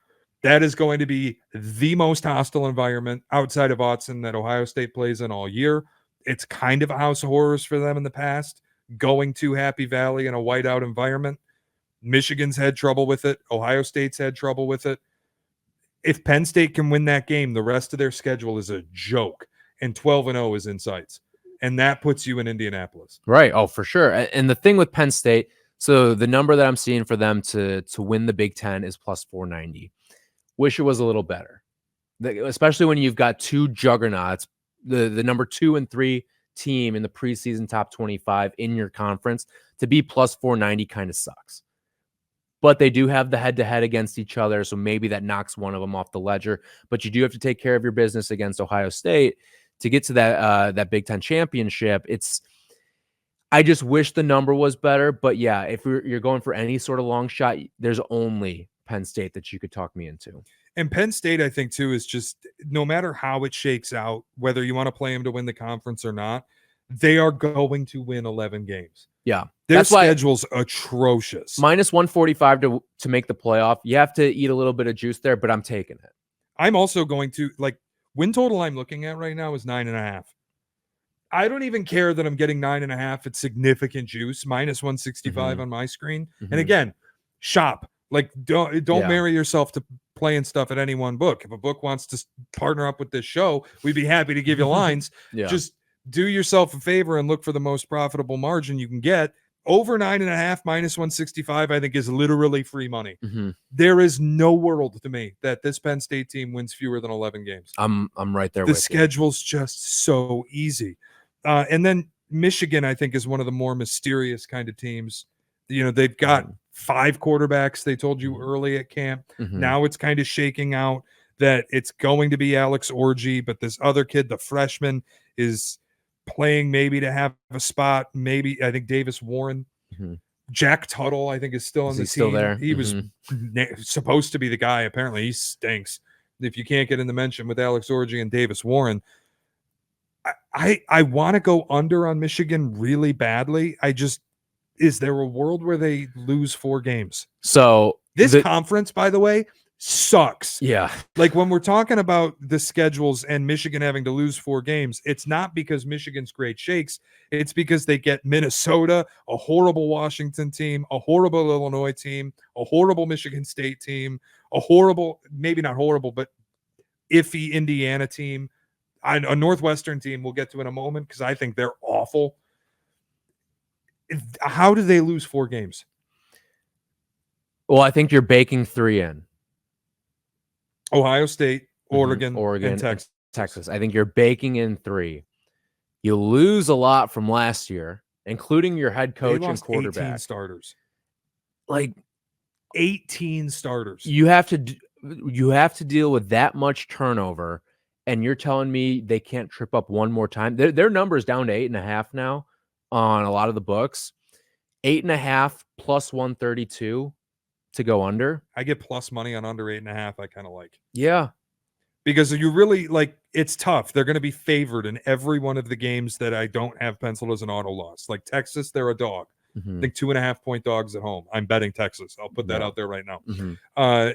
That is going to be the most hostile environment outside of Autzen that Ohio State plays in all year. It's kind of a house of horrors for them in the past, going to Happy Valley in a whiteout environment. Michigan's had trouble with it. Ohio State's had trouble with it. If Penn State can win that game, the rest of their schedule is a joke, and 12-0 is in sights. And that puts you in Indianapolis. Right. Oh, for sure. And the thing with Penn State, so the number that I'm seeing for them to win the Big Ten is plus 490. Wish it was a little better, especially when you've got two juggernauts, the number 2 and 3 team in the preseason top 25 in your conference. To be plus 490 kind of sucks. But they do have the head-to-head against each other, so maybe that knocks one of them off the ledger. But you do have to take care of your business against Ohio State to get to that Big Ten championship. I just wish the number was better. But yeah, if you're going for any sort of long shot, there's only Penn State that you could talk me into. And Penn State, I think, too, is just no matter how it shakes out, whether you want to play them to win the conference or not, they are going to win 11 games. Yeah. Their schedule's atrocious. Minus 145 to make the playoff. You have to eat a little bit of juice there, but I'm taking it. I'm also going to, win total I'm looking at right now is 9.5. I don't even care that I'm getting 9.5. It's significant juice, minus 165 on my screen. And again, shop. Don't marry yourself to playing stuff at any one book. If a book wants to partner up with this show, we'd be happy to give you lines. Just do yourself a favor and look for the most profitable margin you can get. Over 9.5 minus 165, I think, is literally free money. There is no world to me that this Penn State team wins fewer than 11 games. I'm right there. The schedule's just so easy. And then Michigan, I think, is one of the more mysterious kind of teams. They've got 5 quarterbacks. They told you early at camp. Now it's kind of shaking out that it's going to be Alex Orji, but this other kid, the freshman, is playing maybe to have a spot. Maybe I think Davis Warren, Jack Tuttle, I think is still on the team. Still there? He was supposed to be the guy. Apparently, he stinks. If you can't get in the mention with Alex Orji and Davis Warren, I want to go under on Michigan really badly. Is there a world where they lose 4 games? So this conference, by the way, sucks. Yeah. When we're talking about the schedules and Michigan having to lose 4 games, it's not because Michigan's great shakes. It's because they get Minnesota, a horrible Washington team, a horrible Illinois team, a horrible Michigan State team, a horrible, maybe not horrible, but iffy Indiana team, a Northwestern team we'll get to in a moment because I think they're awful. How do they lose 4 games? Well, I think you're baking 3 in. Ohio State, Oregon, and Texas. I think you're baking in 3. You lose a lot from last year, including your head coach and quarterback. 18 starters. 18 starters. You have to deal with that much turnover, and you're telling me they can't trip up one more time. Their number is down to 8.5 now on a lot of the books. 8.5 plus 132 to go under. I get plus money on under 8.5. I kind of like. Yeah. Because you really it's tough. They're going to be favored in every one of the games that I don't have penciled as an auto loss. Like Texas, they're a dog. I think 2.5-point dogs at home. I'm betting Texas. I'll put that out there right now.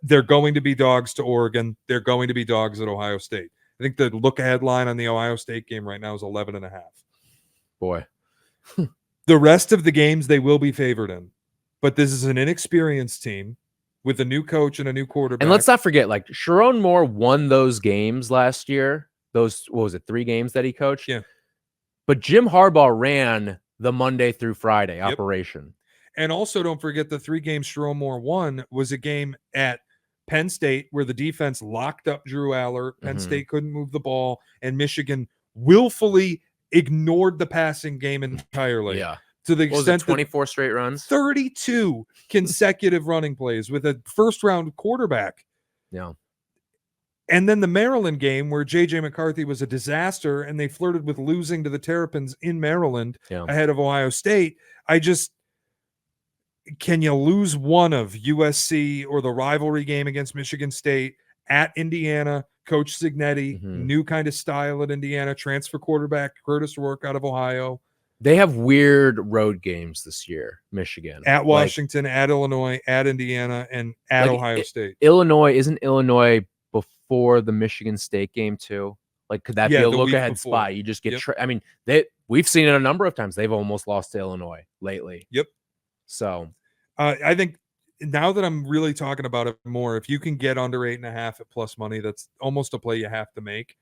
They're going to be dogs to Oregon. They're going to be dogs at Ohio State. I think the look ahead line on the Ohio State game right now is 11.5. Boy. The rest of the games they will be favored in. But this is an inexperienced team with a new coach and a new quarterback. And let's not forget, Sharon Moore won those games last year. Those, 3 games that he coached? Yeah. But Jim Harbaugh ran the Monday through Friday operation. And also don't forget the 3 games Sharon Moore won was a game at Penn State where the defense locked up Drew Aller. Penn State couldn't move the ball, and Michigan willfully ignored the passing game entirely. Yeah. To the extent 24 straight runs, 32 consecutive running plays with a first-round quarterback. Yeah, And then the Maryland game where JJ McCarthy was a disaster and they flirted with losing to the Terrapins in Maryland ahead of Ohio State. Can you lose one of USC or the rivalry game against Michigan State at Indiana? Coach Signetti, new kind of style at Indiana, transfer quarterback Curtis Rourke out of Ohio. They have weird road games this year, Michigan. At Washington, at Illinois, at Indiana, and at Ohio State. Isn't Illinois before the Michigan State game too? Like, could that be a look-ahead spot? You just get I mean, we've seen it a number of times. They've almost lost to Illinois lately. Yep. So I think now that I'm really talking about it more, if you can get under 8.5 at plus money, that's almost a play you have to make.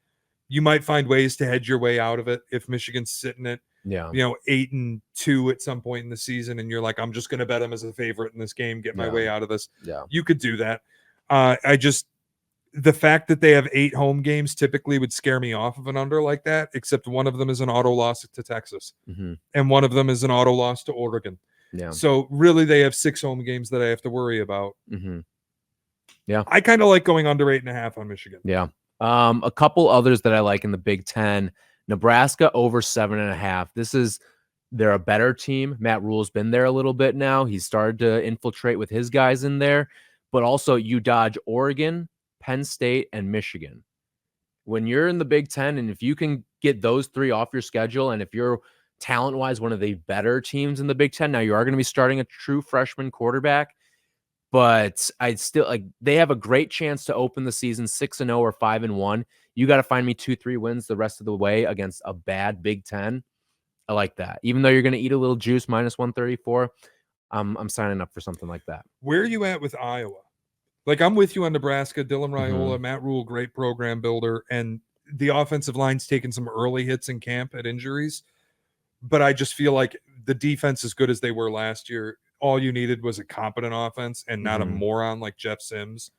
You might find ways to hedge your way out of it if Michigan's sitting at 8-2 at some point in the season, and you're like, I'm just going to bet them as a favorite in this game, get my way out of this. You could do that. The fact that they have 8 home games typically would scare me off of an under like that, except one of them is an auto loss to Texas, and one of them is an auto loss to Oregon. So really, they have 6 home games that I have to worry about. I kind of like going under 8.5 on Michigan. A couple others that I like in the Big Ten: Nebraska over 7.5. They're a better team. Matt Rule's been there a little bit now. He's started to infiltrate with his guys in there, but also you dodge Oregon, Penn State, and Michigan. When you're in the Big Ten, and if you can get those 3 off your schedule, and if you're talent-wise one of the better teams in the Big Ten, now you are going to be starting a true freshman quarterback, but I'd still they have a great chance to open the season 6-0 or 5-1. You got to find me 2-3 wins the rest of the way against a bad Big Ten. I like that. Even though you're going to eat a little juice, minus 134, I'm signing up for something like that. Where are you at with Iowa? Like, I'm with you on Nebraska. Dylan Raiola, Matt Rule, great program builder, and the offensive line's taken some early hits in camp at injuries. But I just feel like the defense, as good as they were last year, all you needed was a competent offense and not a moron like Jeff Sims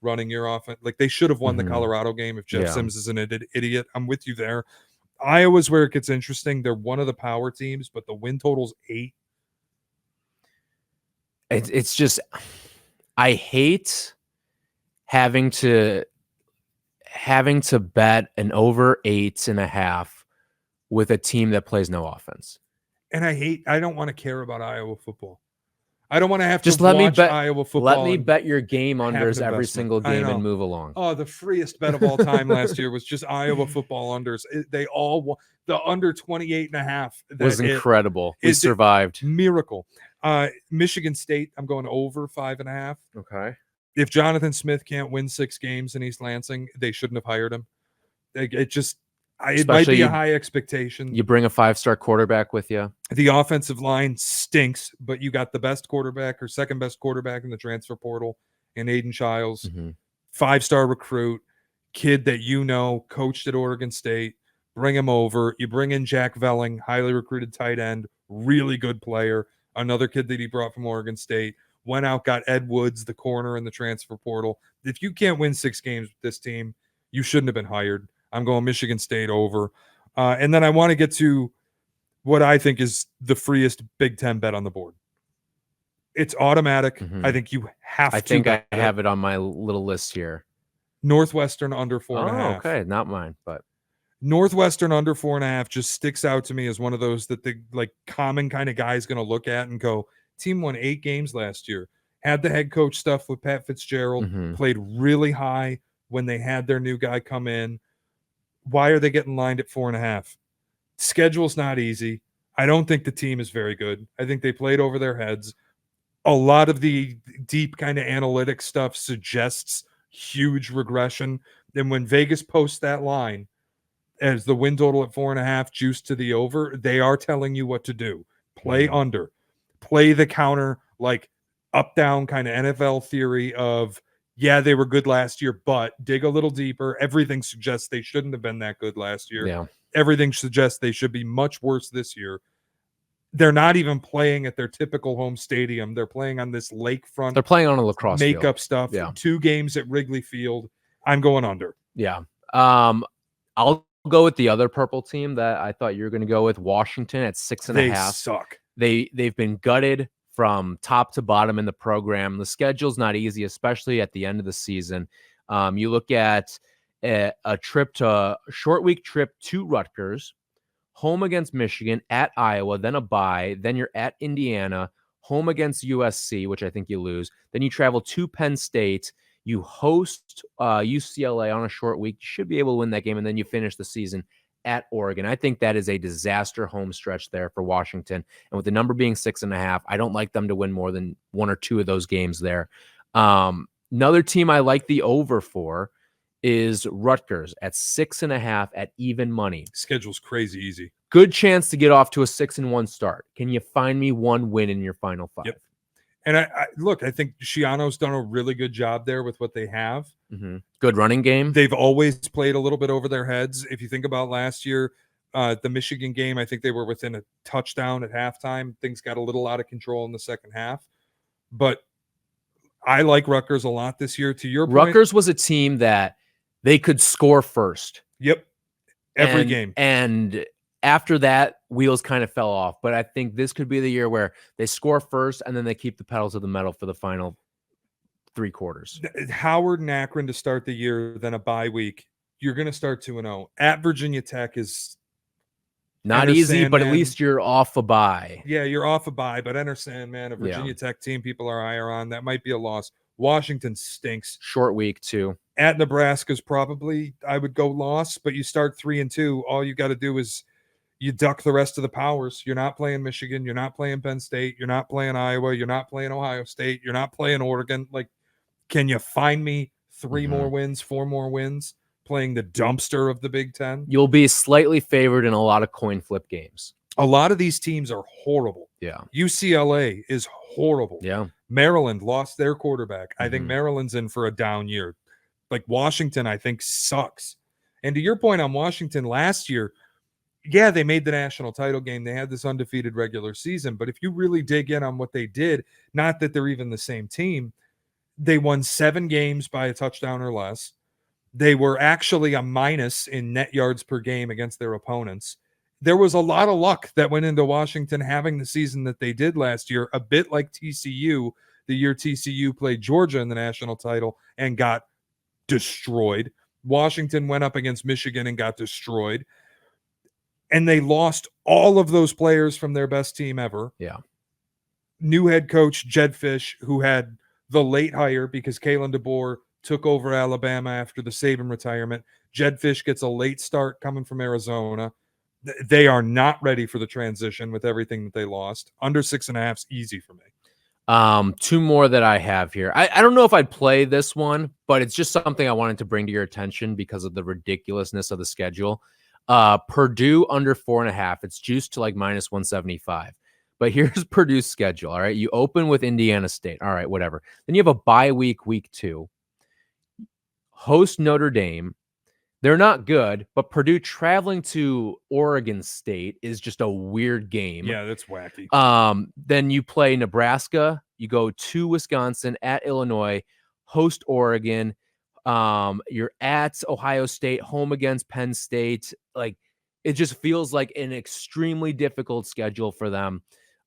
running your offense. Like, they should have won the Colorado game if Jeff Sims is an idiot. I'm with you there. Iowa's where it gets interesting. They're one of the power teams, but the win total's 8. It's just, I hate having to bet an over 8.5 with a team that plays no offense. And I don't want to care about Iowa football. I don't want to have just to let watch me bet, Iowa football. Let me bet your game unders every single game and move along. Oh, the freest bet of all time last year was just Iowa football unders. They all the under 28.5 was incredible. We survived. Miracle. Michigan State, I'm going over 5.5. Okay. If Jonathan Smith can't win 6 games in East Lansing, they shouldn't have hired him. It might be a high expectation. You bring a 5-star quarterback with you. The offensive line stinks, but you got the best quarterback or second best quarterback in the transfer portal in Aiden Childs, 5-star recruit, kid that coached at Oregon State. Bring him over. You bring in Jack Velling, highly recruited tight end, really good player. Another kid that he brought from Oregon State. Went out, got Ed Woods, the corner in the transfer portal. If you can't win 6 games with this team, you shouldn't have been hired. I'm going Michigan State over. And then I want to get to what I think is the freest Big Ten bet on the board. It's automatic. I think you have to. I think I have it on my little list here. Northwestern under 4.5. Okay, not mine, but Northwestern under 4.5 just sticks out to me as one of those that the common kind of guy is going to look at and go, team won 8 games last year. Had the head coach stuff with Pat Fitzgerald, played really high when they had their new guy come in. Why are they getting lined at 4.5? Schedule's not easy. I don't think the team is very good. I think they played over their heads. A lot of the deep kind of analytic stuff suggests huge regression. Then when Vegas posts that line as the win total at 4.5, juice to the over, they are telling you what to do. Play under. Play the counter, like up-down kind of NFL theory of, yeah, they were good last year, but dig a little deeper. Everything suggests they shouldn't have been that good last year. Yeah. Everything suggests they should be much worse this year. They're not even playing at their typical home stadium. They're playing on this lakefront. They're playing on a lacrosse makeup field. Stuff. Yeah. 2 games at Wrigley Field. I'm going under. Yeah. I'll go with the other purple team that I thought you were going to go with, Washington at 6.5. They suck. They've been gutted from top to bottom in the program. The schedule's not easy, especially at the end of the season. You look at a short week trip to Rutgers, home against Michigan, at Iowa, then a bye, then you're at Indiana, home against USC, which I think you lose. Then you travel to Penn State. You host UCLA on a short week. You should be able to win that game, and then you finish the season at Oregon. I think that is a disaster home stretch there for Washington. And with the number being 6.5, I don't like them to win more than one or two of those games there. Another team I like the over for is Rutgers at 6.5 at even money. Schedule's crazy easy. Good chance to get off to a 6-1 start. Can you find me one win in your final five? Yep. And I think Schiano's done a really good job there with what they have. Mm-hmm. Good running game. They've always played a little bit over their heads. If you think about last year, the Michigan game, I think they were within a touchdown at halftime. Things got a little out of control in the second half. But I like Rutgers a lot this year. To your point, Rutgers was a team that they could score first. Yep. Every game. And after that, wheels kind of fell off. But I think this could be the year where they score first and then they keep the pedal to the metal for the final 3 quarters. Howard and Akron to start the year, then a bye week. You're going to start 2-0. At Virginia Tech is not easy, but at least you're off a bye. Yeah, you're off a bye, but Enter Sandman, a Virginia Tech team people are higher on. That might be a loss. Washington stinks. Short week, too. At Nebraska's probably, I would go loss, but you start 3-2. All you got to do is you duck the rest of the powers. You're not playing Michigan. You're not playing Penn State. You're not playing Iowa. You're not playing Ohio State. You're not playing Oregon. Like, can you find me 3 more wins, 4 more wins, playing the dumpster of the Big Ten? You'll be slightly favored in a lot of coin flip games. A lot of these teams are horrible. Yeah. UCLA is horrible. Yeah. Maryland lost their quarterback. I think Maryland's in for a down year. Like Washington, I think, sucks. And to your point on Washington last year, yeah, they made the national title game. They had this undefeated regular season. But if you really dig in on what they did, not that they're even the same team, they won 7 games by a touchdown or less. They were actually a minus in net yards per game against their opponents. There was a lot of luck that went into Washington having the season that they did last year, a bit like TCU, the year TCU played Georgia in the national title and got destroyed. Washington went up against Michigan and got destroyed. And they lost all of those players from their best team ever. Yeah. New head coach Jed Fish, who had the late hire because Kalen DeBoer took over Alabama after the Saban retirement. Jed Fish gets a late start coming from Arizona. They are not ready for the transition with everything that they lost. Under 6.5 is easy for me. 2 more that I have here. I don't know if I'd play this one, but it's just something I wanted to bring to your attention because of the ridiculousness of the schedule. Purdue under 4.5. It's juiced to like minus 175. But here's Purdue's schedule. All right. You open with Indiana State. All right, whatever. Then you have a bye week, week 2. Host Notre Dame. They're not good, but Purdue traveling to Oregon State is just a weird game. Yeah, that's wacky. Then you play Nebraska. You go to Wisconsin, at Illinois, host Oregon. You're at Ohio State, home against Penn State. Like, it just feels like an extremely difficult schedule for them.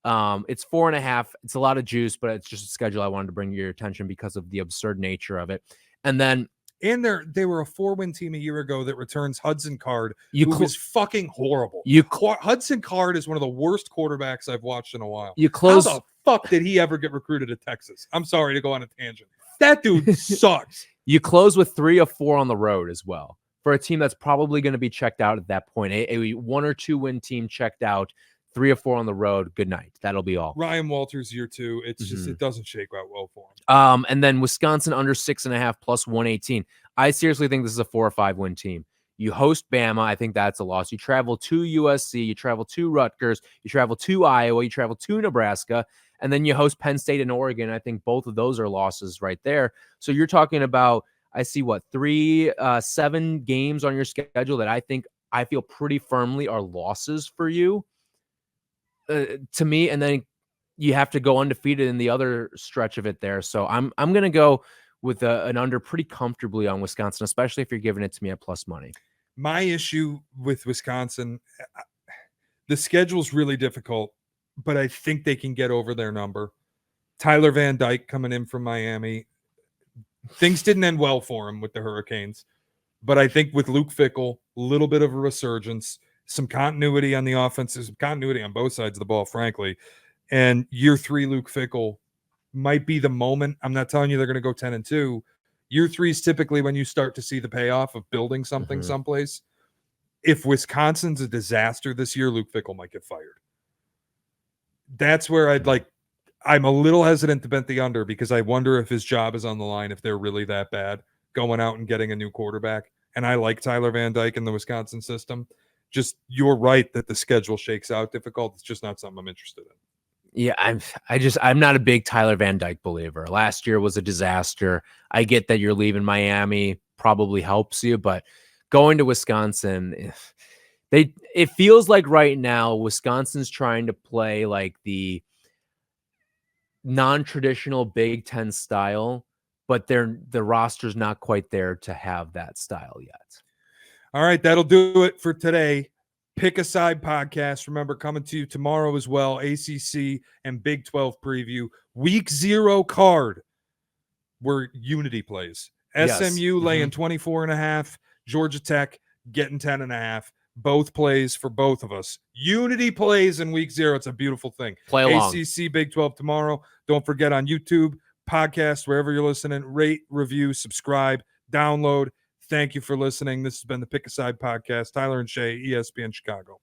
It's 4.5. It's a lot of juice, but it's just a schedule I wanted to bring to your attention because of the absurd nature of it. And then they were a 4-win team a year ago that returns Hudson Card, who was fucking horrible. Hudson Card is one of the worst quarterbacks I've watched in a while. How the fuck did he ever get recruited to Texas? I'm sorry to go on a tangent. That dude sucks. You close with 3 of 4 on the road as well for a team that's probably going to be checked out at that point. A 1 or 2 win team checked out, 3 or 4 on the road. Good night. That'll be all. Ryan Walters year 2. It's just, it doesn't shake out well for him. And then Wisconsin under 6.5 plus 118. I seriously think this is a 4 or 5 win team. You host Bama. I think that's a loss. You travel to USC. You travel to Rutgers. You travel to Iowa. You travel to Nebraska. And then you host Penn State and Oregon. I think both of those are losses right there. So you're talking about, I see 7 games on your schedule that I feel pretty firmly are losses for you. To me, and then you have to go undefeated in the other stretch of it there. So I'm going to go with an under pretty comfortably on Wisconsin, especially if you're giving it to me at plus money. My issue with Wisconsin, the schedule's really difficult, but I think they can get over their number. Tyler Van Dyke coming in from Miami. Things didn't end well for him with the Hurricanes, But I think with Luke Fickell, a little bit of a resurgence, some continuity on the offense, some continuity on both sides of the ball, frankly. And year 3, Luke Fickell might be the moment. I'm not telling you they're going to go 10-2. Year 3 is typically when you start to see the payoff of building something someplace. If Wisconsin's a disaster this year, Luke Fickell might get fired. That's where I'm a little hesitant to bet the under because I wonder if his job is on the line if they're really that bad, going out and getting a new quarterback. And I like Tyler Van Dyke in the Wisconsin system. Just, you're right that the schedule shakes out difficult. It's just not something I'm interested in. Yeah, I'm not a big Tyler Van Dyke believer. Last year was a disaster. I get that you're leaving Miami probably helps you, but going to Wisconsin, it feels like right now Wisconsin's trying to play like the non-traditional Big Ten style, but the roster's not quite there to have that style yet. All right, that'll do it for today. Pick a Side podcast. Remember, coming to you tomorrow as well, ACC and Big 12 preview. Week 0 card where Unity plays. SMU laying 24.5. Georgia Tech getting 10.5. Both plays for both of us. Unity plays in week 0. It's a beautiful thing. Play along. ACC Big 12 tomorrow. Don't forget on YouTube, podcast, wherever you're listening, rate, review, subscribe, download. Thank you for listening. This has been the Pick a Side podcast. Tyler and Shea, ESPN Chicago.